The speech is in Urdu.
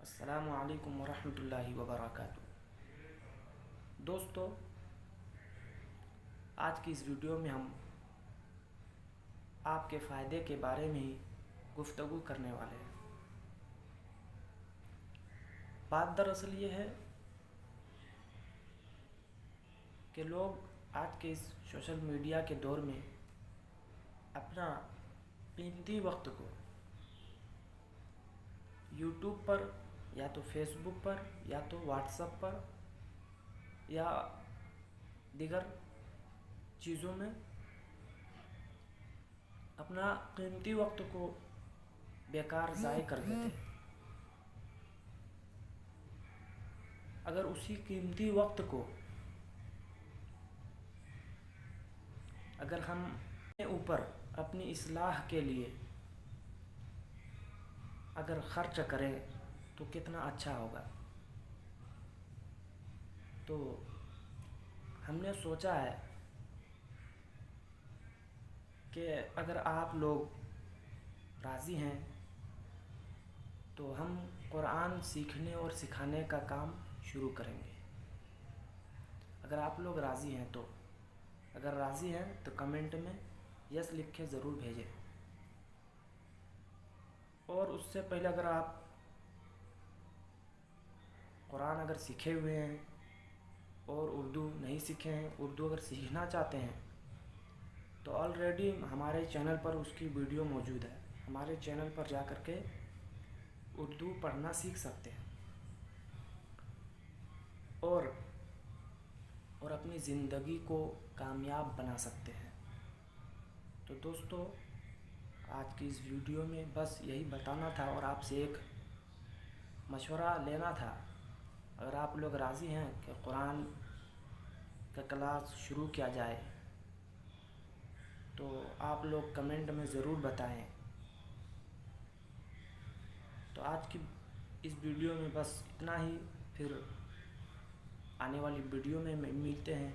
السلام علیکم ورحمۃ اللہ وبرکاتہ۔ دوستو، آج کی اس ویڈیو میں ہم آپ کے فائدے کے بارے میں ہی گفتگو کرنے والے ہیں۔ بات دراصل یہ ہے کہ لوگ آج کے اس سوشل میڈیا کے دور میں اپنا قیمتی وقت کو یوٹیوب پر یا تو فیس بک پر یا تو واٹس ایپ پر یا دیگر چیزوں میں اپنا قیمتی وقت کو بیکار ضائع کر دیتے ہیں۔ اگر اسی قیمتی وقت کو اگر ہم اپنے اوپر اپنی اصلاح کے لیے اگر خرچ کریں تو کتنا اچھا ہوگا۔ تو ہم نے سوچا ہے کہ اگر آپ لوگ راضی ہیں تو ہم قرآن سیکھنے اور سکھانے کا کام شروع کریں گے۔ اگر آپ لوگ راضی ہیں تو اگر راضی ہیں تو کمنٹ میں یس لکھ کے ضرور بھیجیں۔ اور اس سے پہلے اگر آپ قرآن اگر سیکھے ہوئے ہیں اور اردو نہیں سیکھے ہیں، اردو اگر سیکھنا چاہتے ہیں تو آلریڈی ہمارے چینل پر اس کی ویڈیو موجود ہے۔ ہمارے چینل پر جا کر کے اردو پڑھنا سیکھ سکتے ہیں اور اپنی زندگی کو کامیاب بنا سکتے ہیں۔ تو دوستو، آج کی اس ویڈیو میں بس یہی بتانا تھا اور آپ سے ایک مشورہ لینا تھا۔ اگر آپ لوگ راضی ہیں کہ قرآن کا کلاس شروع کیا جائے تو آپ لوگ کمنٹ میں ضرور بتائیں۔ تو آج کی اس ویڈیو میں بس اتنا ہی، پھر آنے والی ویڈیو میں ملتے ہیں۔